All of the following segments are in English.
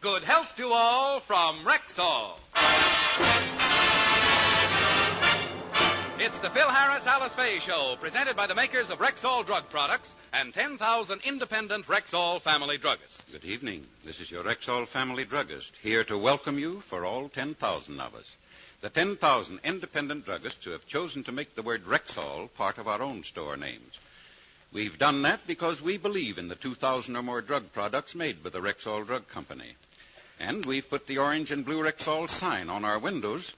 Good health to all from Rexall. It's the Phil Harris Alice Faye Show, presented by the makers of Rexall drug products and 10,000 independent Rexall family druggists. Good evening. This is your Rexall family druggist, here to welcome you for all 10,000 of us. The 10,000 independent druggists who have chosen to make the word Rexall part of our own store names. We've done that because we believe in the 2,000 or more drug products made by the Rexall Drug Company. And we've put the orange and blue Rexall sign on our windows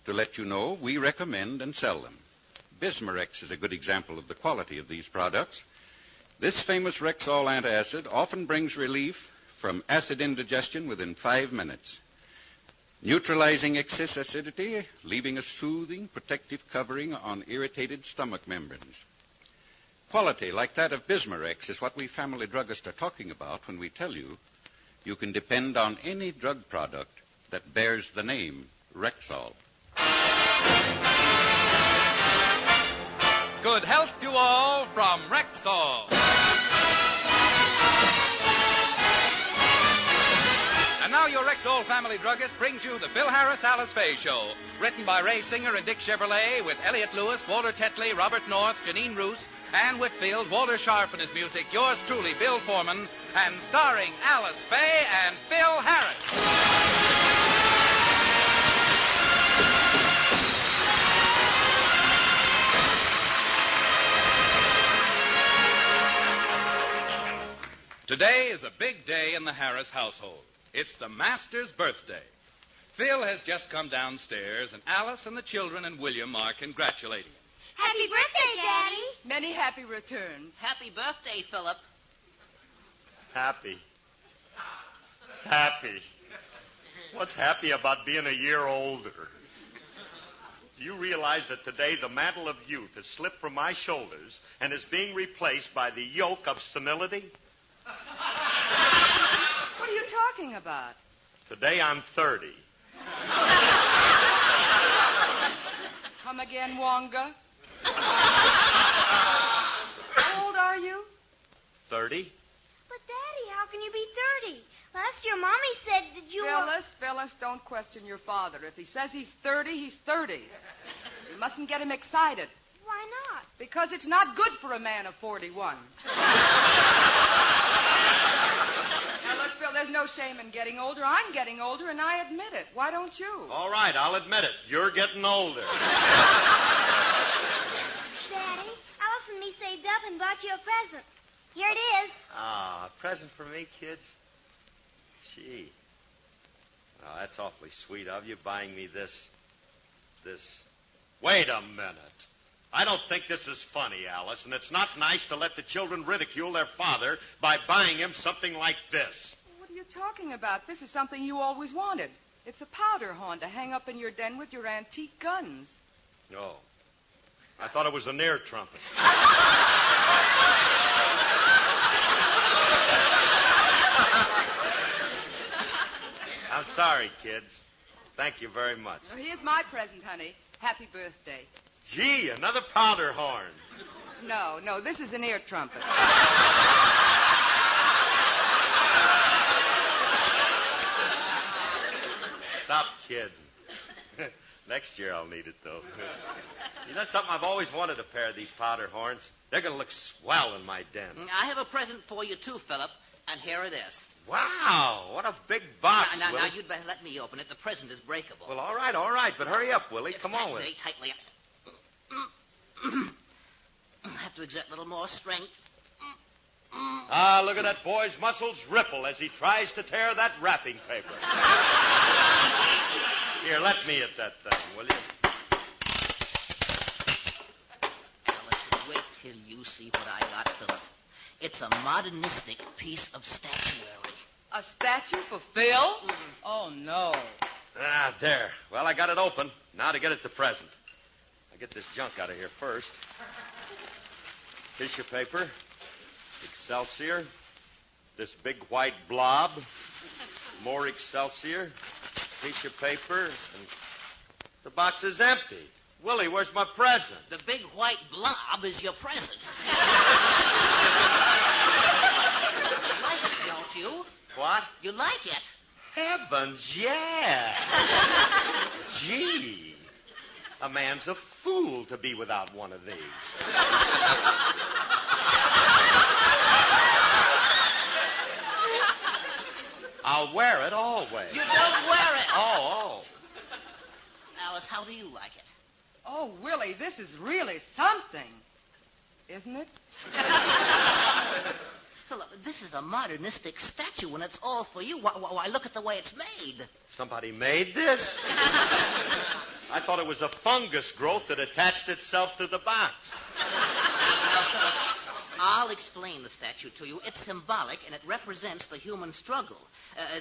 to let you know we recommend and sell them. Bismarex is a good example of the quality of these products. This famous Rexall antacid often brings relief from acid indigestion within 5 minutes, neutralizing excess acidity, leaving a soothing, protective covering on irritated stomach membranes. Quality like that of Bismarex is what we family druggists are talking about when we tell you you can depend on any drug product that bears the name Rexall. Good health to all from Rexall. And now your Rexall family druggist brings you the Phil Harris Alice Faye Show, written by Ray Singer and Dick Chevrolet, with Elliot Lewis, Walter Tetley, Robert North, Janine Roos, Ann Whitfield, Walter Scharf and his music, yours truly, Bill Foreman, and starring Alice Faye and Phil Harris. Today is a big day in the Harris household. It's the master's birthday. Phil has just come downstairs, and Alice and the children and William are congratulating him. Happy birthday, Daddy. Many happy returns. Happy birthday, Philip. Happy. What's happy about being a year older? Do you realize that today the mantle of youth has slipped from my shoulders and is being replaced by the yoke of senility? What are you talking about? Today I'm 30. Come again, Wonga. How old are you? 30? But, Daddy, how can you be 30? Last year, Mommy said that you were... Phyllis, don't question your father. If he says he's 30, he's 30. You mustn't get him excited. Why not? Because it's not good for a man of 41. Now, look, Phil, there's no shame in getting older. I'm getting older, and I admit it. Why don't you? All right, I'll admit it. You're getting older. Daddy, Alice and me saved up and bought you a present. Here it is. Ah, a present for me, kids? Gee. Well, that's awfully sweet of you, buying me this. Wait a minute. I don't think this is funny, Alice, and it's not nice to let the children ridicule their father by buying him something like this. What are you talking about? This is something you always wanted. It's a powder horn to hang up in your den with your antique guns. No. I thought it was an ear trumpet. I'm sorry, kids. Thank you very much. Well, here's my present, honey. Happy birthday. Gee, another powder horn. No, this is an ear trumpet. Stop kidding. Next year I'll need it, though. You know something? I've always wanted a pair of these powder horns. They're going to look swell in my den. I have a present for you, too, Philip, and here it is. Wow, what a big box, Now, Willie. you'd better let me open it. The present is breakable. Well, all right, but hurry up, Willie. Come on with it. Very tightly. I have to exert a little more strength. Ah, look at that boy's muscles ripple as he tries to tear that wrapping paper. Here, let me at that thing, will you? Now, listen, wait till you see what I got, Philip. It's a modernistic piece of statuary. A statue for Phil? Mm-hmm. Oh, no. Ah, there. Well, I got it open. Now to get it to present. I'll get this junk out of here first. Tissue paper. Excelsior. This big white blob. More Excelsior. Tissue paper. And the box is empty. Willie, where's my present? The big white blob is your present. You like it, don't you? What? You like it. Heavens, yeah. Gee. A man's a fool to be without one of these. I'll wear it always. You don't wear it. Oh. Alice, how do you like it? Oh, Willie, this is really something. Isn't it? Philip, this is a modernistic statue, and it's all for you. Why, look at the way it's made. Somebody made this? I thought it was a fungus growth that attached itself to the box. I'll explain the statue to you. It's symbolic, and it represents the human struggle.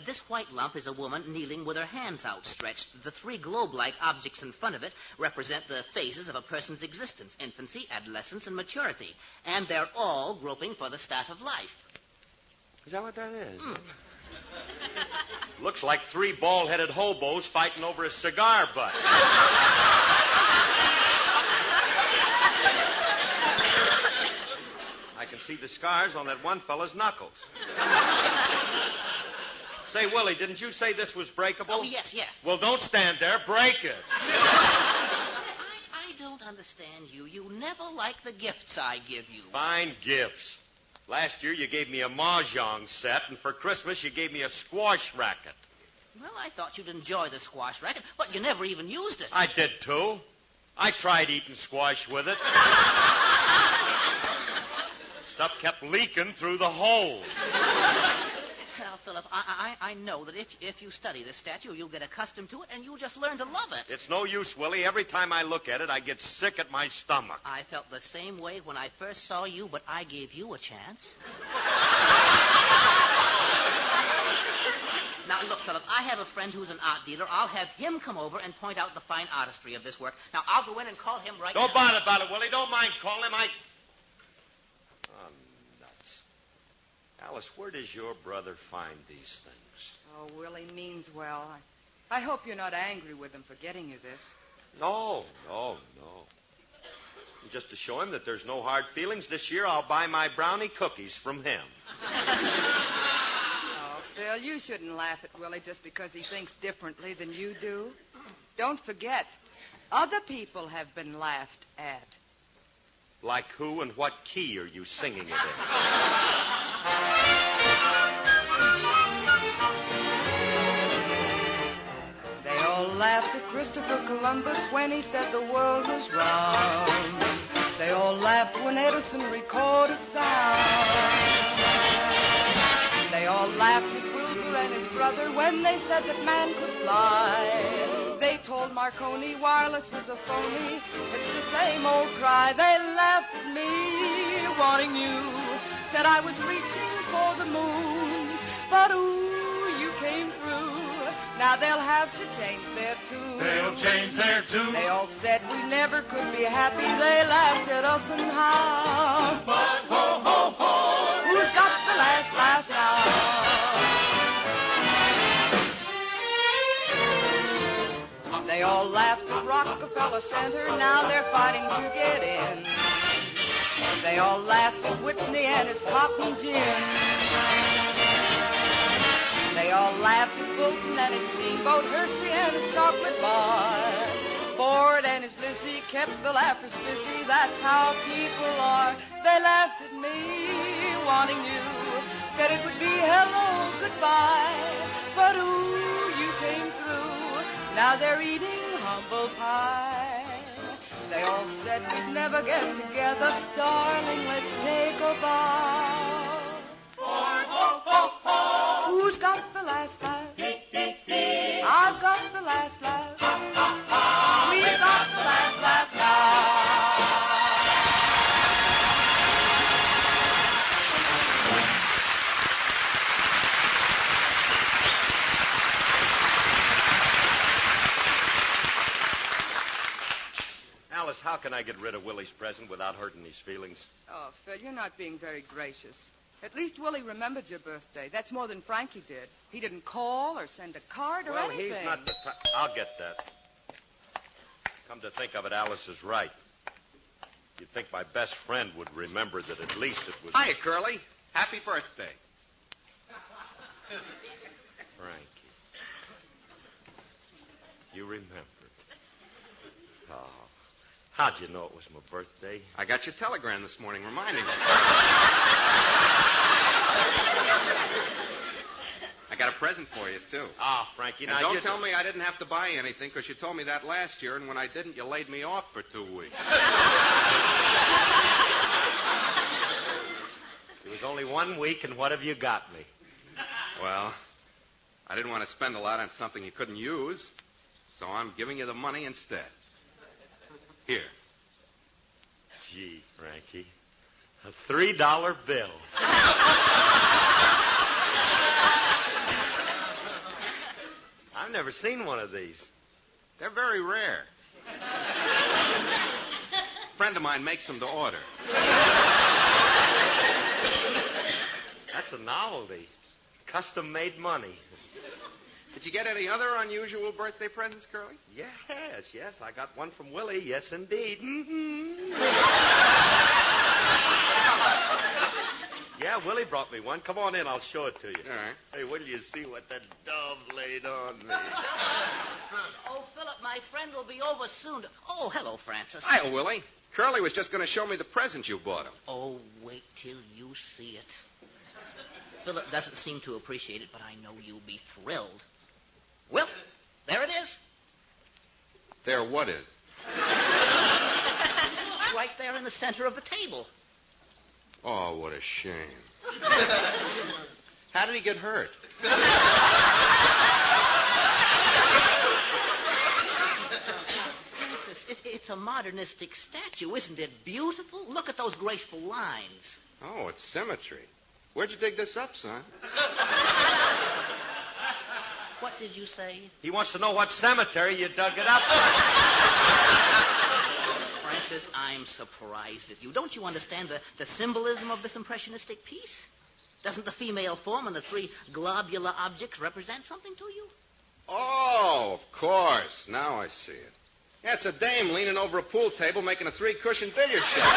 This white lump is a woman kneeling with her hands outstretched. The three globe-like objects in front of it represent the phases of a person's existence: infancy, adolescence, and maturity. And they're all groping for the staff of life. Is that what that is? Looks like three bald-headed hobos fighting over a cigar butt. I can see the scars on that one fella's knuckles. Say, Willie, didn't you say this was breakable? Oh, yes. Well, don't stand there. Break it. I don't understand you. You never like the gifts I give you. Fine gifts. Last year you gave me a mahjong set, and for Christmas you gave me a squash racket. Well, I thought you'd enjoy the squash racket, but you never even used it. I did, too. I tried eating squash with it. Stuff kept leaking through the holes. Well, Philip, I know that if you study this statue, you'll get accustomed to it, and you'll just learn to love it. It's no use, Willie. Every time I look at it, I get sick at my stomach. I felt the same way when I first saw you, but I gave you a chance. Now, look, Philip, I have a friend who's an art dealer. I'll have him come over and point out the fine artistry of this work. Now, I'll go in and call him right now. Don't bother about it, Willie. Don't mind calling him. Oh, nuts. Alice, where does your brother find these things? Oh, Willie means well. I hope you're not angry with him for getting you this. No. Just to show him that there's no hard feelings, this year I'll buy my brownie cookies from him. Oh, Phil, you shouldn't laugh at Willie just because he thinks differently than you do. Don't forget, other people have been laughed at. Like who and what key are you singing it in? They all laughed at Christopher Columbus when he said the world was round. They all laughed when Edison recorded sound. They all laughed at Wilbur and his brother when they said that man could fly. They told Marconi wireless was a phony. It's the same old cry. They laughed at me, wanting you. Said I was reaching for the moon. But ooh, you came through. Now they'll have to change their tune. They'll change their tune. They all said we never could be happy. They laughed at us and how. But ho, ho, ho. Who's got the last laugh now? They all laughed at Rockefeller Center. Now they're fighting to get in. They all laughed at Whitney and his cotton gin. They all laughed at Fulton and his steamboat, Hershey and his chocolate bar. Ford and his Lizzie kept the laughers busy. That's how people are. They laughed at me, wanting you. Said it would be hello, goodbye. But ooh, you came through. Now they're eating humble pie. They all said we'd never get together. Darling, let's take a bow. Who's got the last laugh? I've got the last laugh. We've got the last laugh now. Alice, how can I get rid of Willie's present without hurting his feelings? Oh, Phil, you're not being very gracious. At least Willie remembered your birthday. That's more than Frankie did. He didn't call or send a card or Well, anything. he's not the I'll get that. Come to think of it, Alice is right. You'd think my best friend would remember that at least it was... Hiya, Curly. Happy birthday. Frankie. remember. Oh, how'd you know it was my birthday? I got your telegram this morning reminding me. I got a present for you, too. Ah, Frankie, And now don't tell me I didn't have to buy anything, because you told me that last year, and when I didn't, you laid me off for 2 weeks. It was only 1 week, and what have you got me? Well, I didn't want to spend a lot on something you couldn't use, so I'm giving you the money instead. Here. Gee, Frankie, a $3 bill. I've never seen one of these. They're very rare. A friend of mine makes them to order. That's a novelty. Custom-made money. Did you get any other unusual birthday presents, Curly? Yes. I got one from Willie. Yes, indeed. Mm-hmm. Yeah, Willie brought me one. Come on in. I'll show it to you. All right. Hey, wait till you see what that dove laid on me. Oh, Philip, my friend will be over soon. Oh, hello, Francis. Hi, Willie. Curly was just going to show me the present you bought him. Oh, wait till you see it. Philip doesn't seem to appreciate it, but I know you'll be thrilled. Well, there it is. There, what is? Right there in the center of the table. Oh, what a shame. How did he get hurt? Francis, it's a modernistic statue. Isn't it beautiful? Look at those graceful lines. Oh, it's symmetry. Where'd you dig this up, son? What did you say? He wants to know what cemetery you dug it up. Francis, I'm surprised at you. Don't you understand the symbolism of this impressionistic piece? Doesn't the female form and the 3 globular objects represent something to you? Oh, of course. Now I see it. Yeah, it's a dame leaning over a pool table making a 3-cushion billiard shot.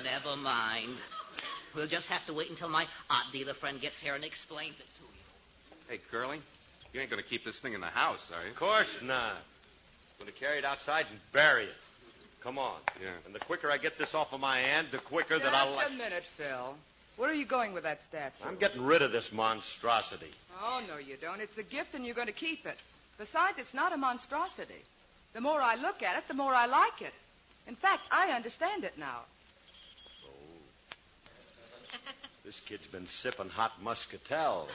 Never mind. We'll just have to wait until my art dealer friend gets here and explains it to you. Hey, Curly, you ain't going to keep this thing in the house, are you? Of course not. I'm going to carry it outside and bury it. Come on. Yeah. And the quicker I get this off of my hand, the quicker that I'll... Just a minute, Phil. Where are you going with that statue? I'm getting rid of this monstrosity. Oh, no, you don't. It's a gift, and you're going to keep it. Besides, it's not a monstrosity. The more I look at it, the more I like it. In fact, I understand it now. This kid's been sipping hot muscatel.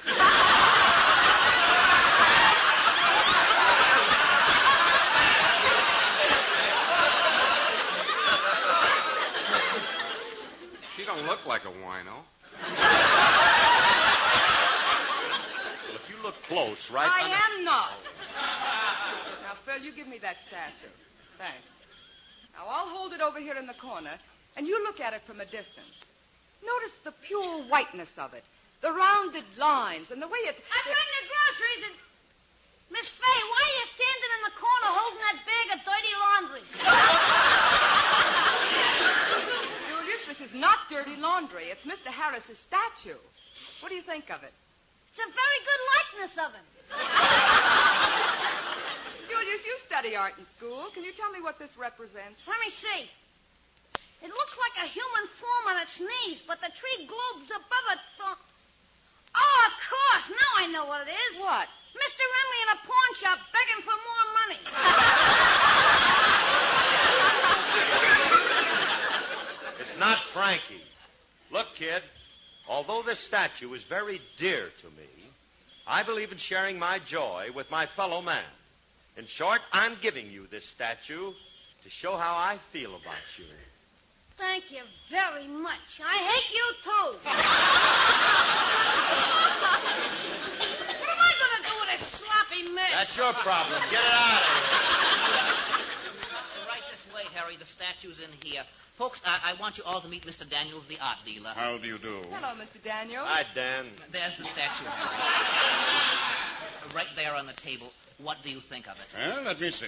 She don't look like a wino. Well, if you look close, right? I am not. Now, Phil, you give me that statue. Thanks. Now, I'll hold it over here in the corner, and you look at it from a distance. Notice the pure whiteness of it, the rounded lines, and the way it... I bring the groceries and... Miss Faye, why are you standing in the corner holding that bag of dirty laundry? Julius, this is not dirty laundry. It's Mr. Harris's statue. What do you think of it? It's a very good likeness of him. Julius, you study art in school. Can you tell me what this represents? Let me see. It looks like a human form on its knees, but the 3 globes above it... Oh, of course. Now I know what it is. What? Mr. Remley in a pawn shop begging for more money. It's not Frankie. Look, kid, although this statue is very dear to me, I believe in sharing my joy with my fellow man. In short, I'm giving you this statue to show how I feel about you. Thank you very much. I hate you, too. What am I going to do with this sloppy mess? That's your problem. Get it out of here. Right this way, Harry. The statue's in here. Folks, I want you all to meet Mr. Daniels, the art dealer. How do you do? Hello, Mr. Daniels. Hi, Dan. There's the statue, Harry. Right there on the table. What do you think of it? Well, let me see.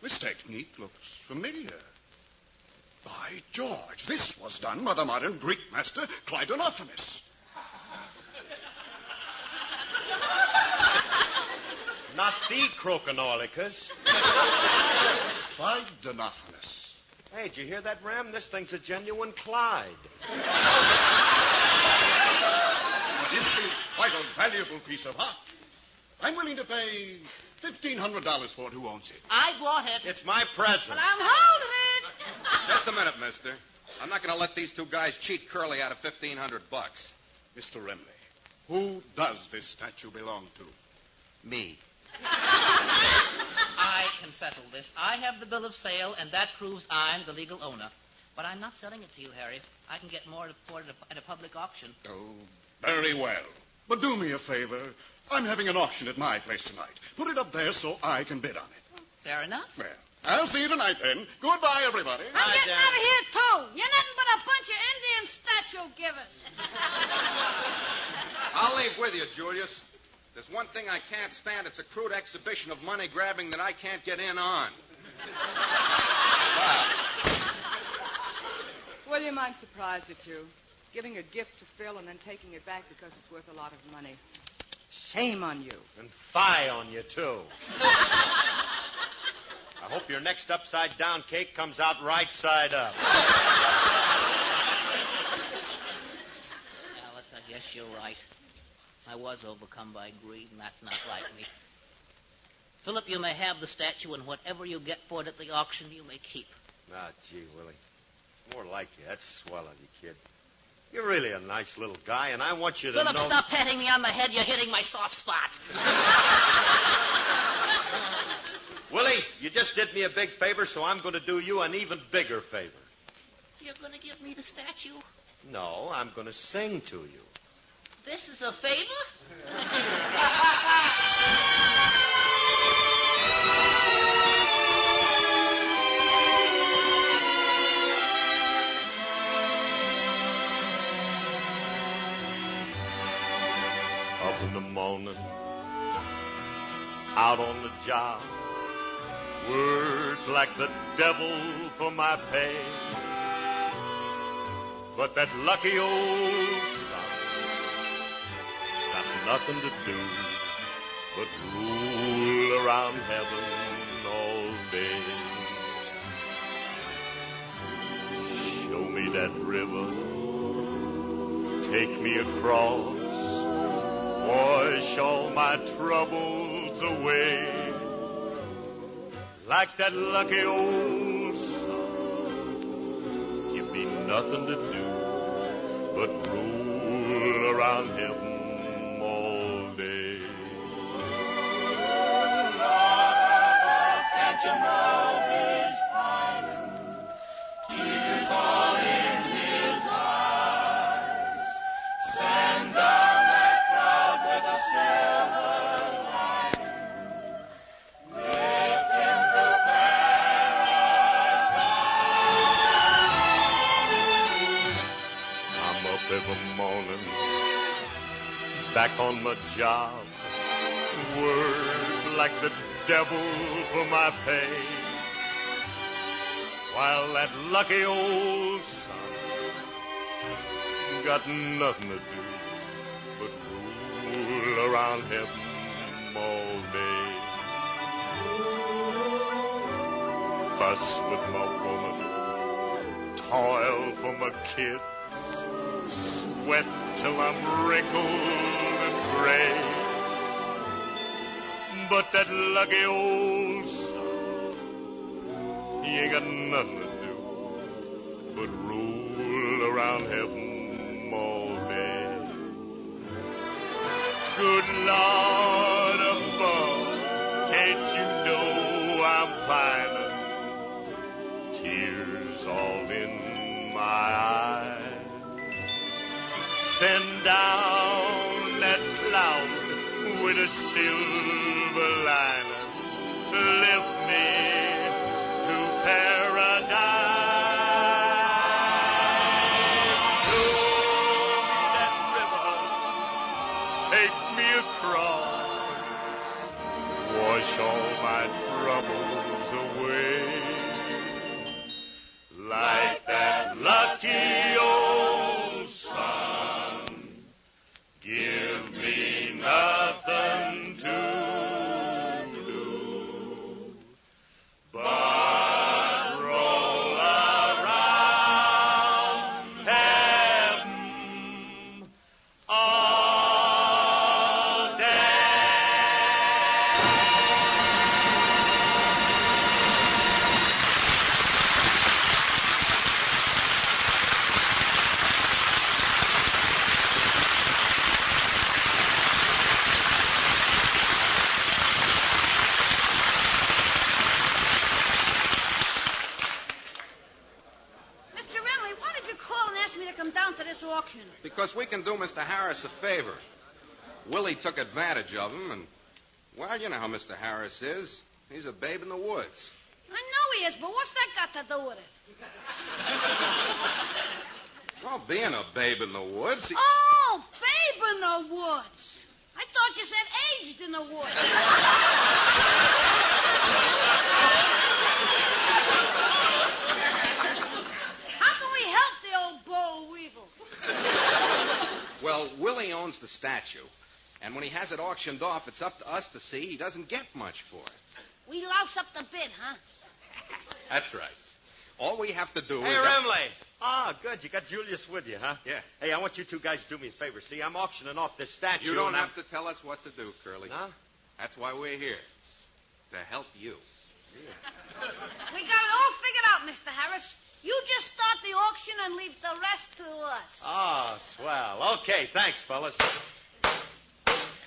This technique looks familiar. By George, this was done by the modern Greek master Cleidonophanes. Not the Crocanolicus. Cleidonophanes. Hey, did you hear that, Ram? This thing's a genuine Clyde. This is quite a valuable piece of art. I'm willing to pay $1,500 for it. Who owns it? I bought it. It's my present. But I'm holding it. Just a minute, mister. I'm not going to let these two guys cheat Curly out of $1,500. Mr. Remley, who does this statue belong to? Me. I can settle this. I have the bill of sale, and that proves I'm the legal owner. But I'm not selling it to you, Harry. I can get more for it at a public auction. Oh, very well. But do me a favor. I'm having an auction at my place tonight. Put it up there so I can bid on it. Fair enough. Well, I'll see you tonight then. Goodbye, everybody. I'm getting out of here, too. You're nothing but a bunch of Indian statue givers. I'll leave with you, Julius. There's one thing I can't stand. It's a crude exhibition of money grabbing that I can't get in on. Wow. William, I'm surprised at you. Giving a gift to Phil and then taking it back because it's worth a lot of money. Shame on you. And fie on you, too. I hope your next upside-down cake comes out right side up. Alice, I guess you're right. I was overcome by greed, and that's not like me. Philip, you may have the statue, and whatever you get for it at the auction, you may keep. Ah, gee, Willie. It's more like you. That's swell of you, kid. You're really a nice little guy, and I want you to Philip, know... stop patting me on the head. You're hitting my soft spot. Willie, you just did me a big favor, so I'm going to do you an even bigger favor. You're going to give me the statue? No, I'm going to sing to you. This is a favor? Up in the morning, out on the job, work like the devil for my pay. But that lucky old son got nothing to do but rule around heaven all day. Show me that river, take me across, wash all my troubles away. Like that lucky old sun, give me nothing to do but rule around heaven all day. Lord, can't you know he's pining? Tears all in his eyes. Send down that cloud with a silver lining. Lift him to paradise. I'm up every morning, back on my job. Work like the devil for my pay. While that lucky old son got nothing to do but rule around heaven all day. Fuss with my woman, toil for my kids, sweat till I'm wrinkled and gray. But that lucky old son, he ain't got nothing to do but rule around heaven all day. Good Lord above, can't you know I'm pining? Tears all in my eyes. Send down that cloud with a silver lining. Lift me to paradise. Through that river, take me across, wash all my troubles away. Like this auction? Because we can do Mr. Harris a favor. Willie took advantage of him, and, well, you know how Mr. Harris is. He's a babe in the woods. I know he is, but what's that got to do with it? Well, being a babe in the woods... Oh, babe in the woods. I thought you said aged in the woods. How can we help the old boll weevil? Well, Willie owns the statue. And when he has it auctioned off, it's up to us to see he doesn't get much for it. We louse up the bid, huh? That's right. All we have to do Hey, is... Remley. Ah, good. You got Julius with you, huh? Yeah. Hey, I want you two guys to do me a favor. See, I'm auctioning off this statue. You don't have to tell us what to do, Curly. No? That's why we're here. To help you. We got it all figured out, Mr. Harris. You just start the auction and leave the rest to us. Oh, swell. Okay, thanks, fellas.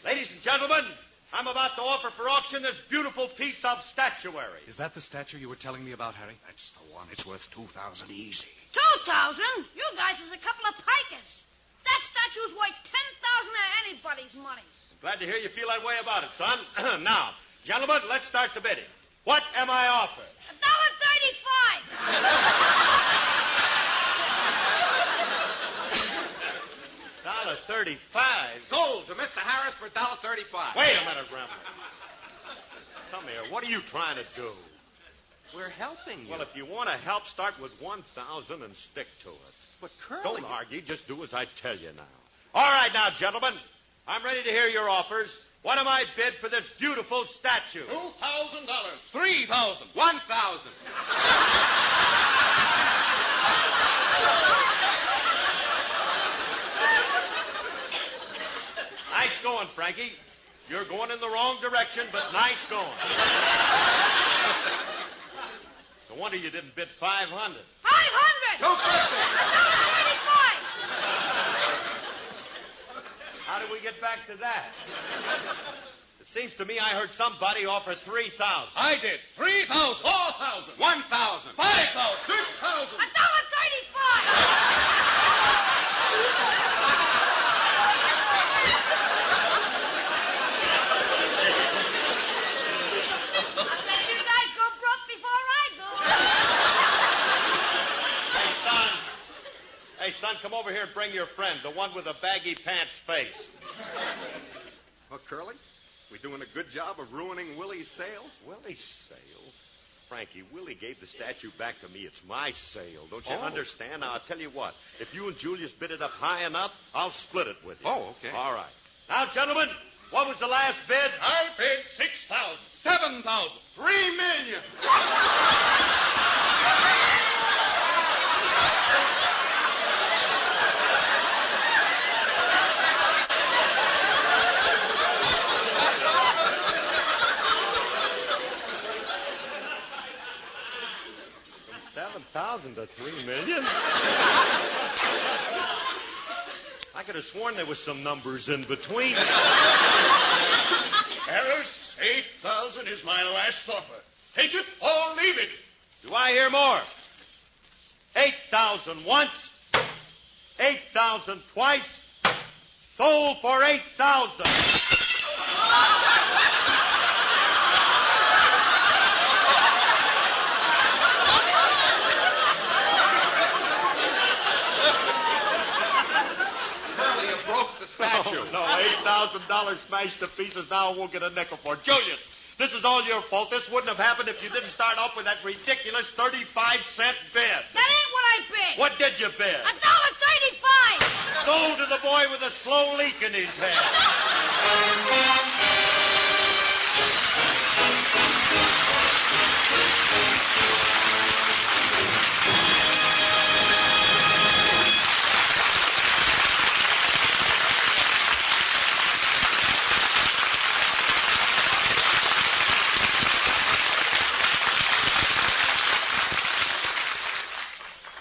Ladies and gentlemen, I'm about to offer for auction this beautiful piece of statuary. Is that the statue you were telling me about, Harry? That's the one. It's worth $2,000 easy. 2,000? You guys is a couple of pikers. That statue's worth 10,000 of anybody's money. Glad to hear you feel that way about it, son. Now, gentlemen, let's start the bidding. What am I offered? $1.35. $1.35. Sold to Mr. Harris for $1.35. Wait a minute, Remley. Come here. What are you trying to do? We're helping you. Well, if you want to help, start with 1,000 and stick to it. But Curly... Don't argue. Just do as I tell you now. All right, now, gentlemen. I'm ready to hear your offers. What am I bid for this beautiful statue? $2,000. $3,000. $1,000. Nice going, Frankie. You're going in the wrong direction, but nice going. No wonder you didn't bid 500. 500. $1.35. How did we get back to that? It seems to me I heard somebody offer 3,000. I did. 3,000. 4,000. 1,000. 5,000. 6,000. Hey, son, come over here and bring your friend, the one with the baggy pants face. Well, Curly, we doing a good job of ruining Willie's sale? Willie's sale? Frankie, Willie gave the statue back to me. It's my sale. Don't you understand? Now, I'll tell you what. If you and Julius bid it up high enough, I'll split it with you. Oh, okay. All right. Now, gentlemen, what was the last bid? I bid 6,000. 7,000. $3 million. From 7,000 to 3 million? I could have sworn there was some numbers in between. Harris, 8,000 is my last offer. Take it or leave it. Do I hear more? 8,000 once, 8,000 twice, sold for 8,000. No, $8,000 smashed to pieces. Now I won't get a nickel for it. Julius, this is all your fault. This wouldn't have happened if you didn't start off with that ridiculous 35-cent bid. That ain't what I bid. What did you bid? $1.35. Sold to the boy with a slow leak in his head.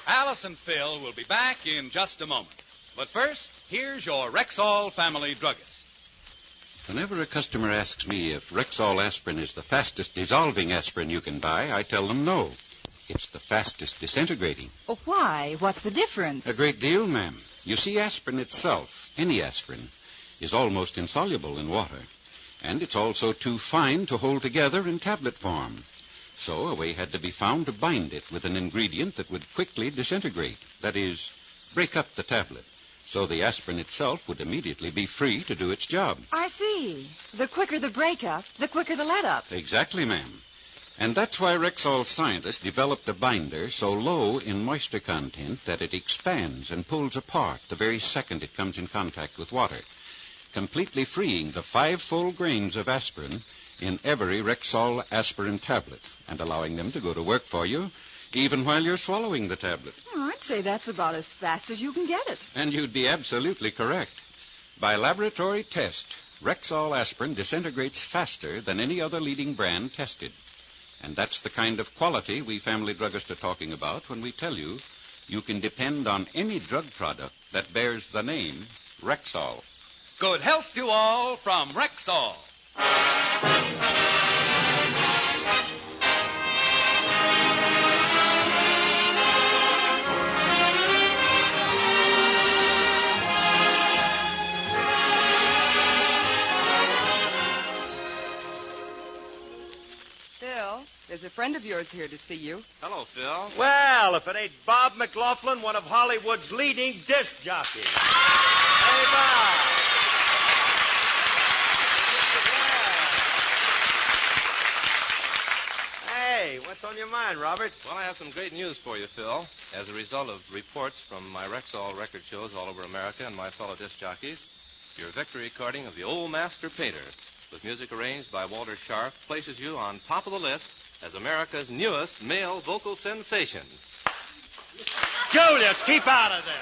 Alice and Phil will be back in just a moment. But first, here's your Rexall family druggist. Whenever a customer asks me if Rexall aspirin is the fastest dissolving aspirin you can buy, I tell them no. It's the fastest disintegrating. Oh, why? What's the difference? A great deal, ma'am. You see, aspirin itself, any aspirin, is almost insoluble in water. And it's also too fine to hold together in tablet form. So a way had to be found to bind it with an ingredient that would quickly disintegrate. That is, break up the tablet. So the aspirin itself would immediately be free to do its job. I see. The quicker the breakup, the quicker the let-up. Exactly, ma'am. And that's why Rexall scientists developed a binder so low in moisture content that it expands and pulls apart the very second it comes in contact with water, completely freeing the 5 full grains of aspirin in every Rexall aspirin tablet and allowing them to go to work for you even while you're swallowing the tablet. Oh, I'd say that's about as fast as you can get it. And you'd be absolutely correct. By laboratory test, Rexall aspirin disintegrates faster than any other leading brand tested. And that's the kind of quality we family druggists are talking about when we tell you you can depend on any drug product that bears the name Rexall. Good health to all from Rexall. Phil, there's a friend of yours here to see you. Hello, Phil. Well, if it ain't Bob McLaughlin, one of Hollywood's leading disc jockeys. Hey, Bob. Hey, what's on your mind, Robert? Well, I have some great news for you, Phil. As a result of reports from my Rexall record shows all over America and my fellow disc jockeys, your victory recording of the Old Master Painter, with music arranged by Walter Sharp, places you on top of the list as America's newest male vocal sensation. Julius, keep out of there.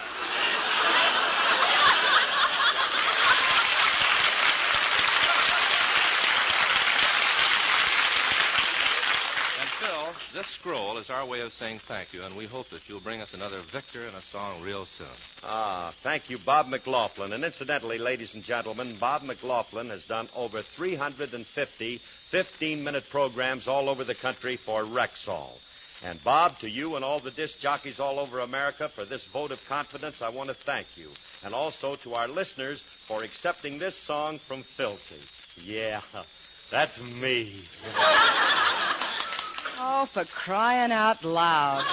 And Phil, this scroll is our way of saying thank you, and we hope that you'll bring us another victor in a song real soon. Thank you, Bob McLaughlin. And incidentally, ladies and gentlemen, Bob McLaughlin has done over 350 15-minute programs all over the country for Rexall. And Bob, to you and all the disc jockeys all over America for this vote of confidence, I want to thank you. And also to our listeners for accepting this song from Filthy. Yeah, that's me. Oh, for crying out loud.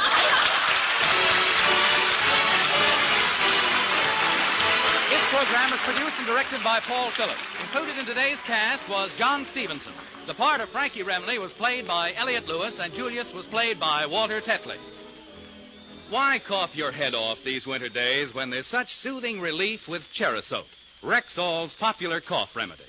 This program is produced and directed by Paul Phillips. Included in today's cast was John Stevenson. The part of Frankie Remley was played by Elliott Lewis, and Julius was played by Walter Tetley. Why cough your head off these winter days when there's such soothing relief with Cherisote, Rexall's popular cough remedy?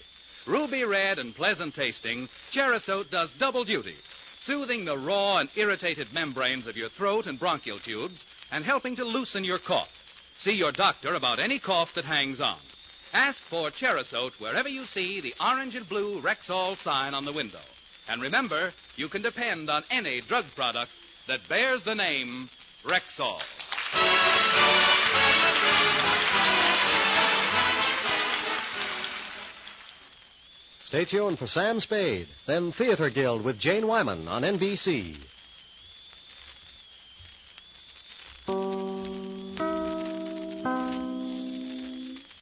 Ruby red and pleasant tasting, Cherisote does double duty, soothing the raw and irritated membranes of your throat and bronchial tubes and helping to loosen your cough. See your doctor about any cough that hangs on. Ask for Cherisote wherever you see the orange and blue Rexall sign on the window. And remember, you can depend on any drug product that bears the name Rexall. Stay tuned for Sam Spade, then Theater Guild with Jane Wyman on NBC.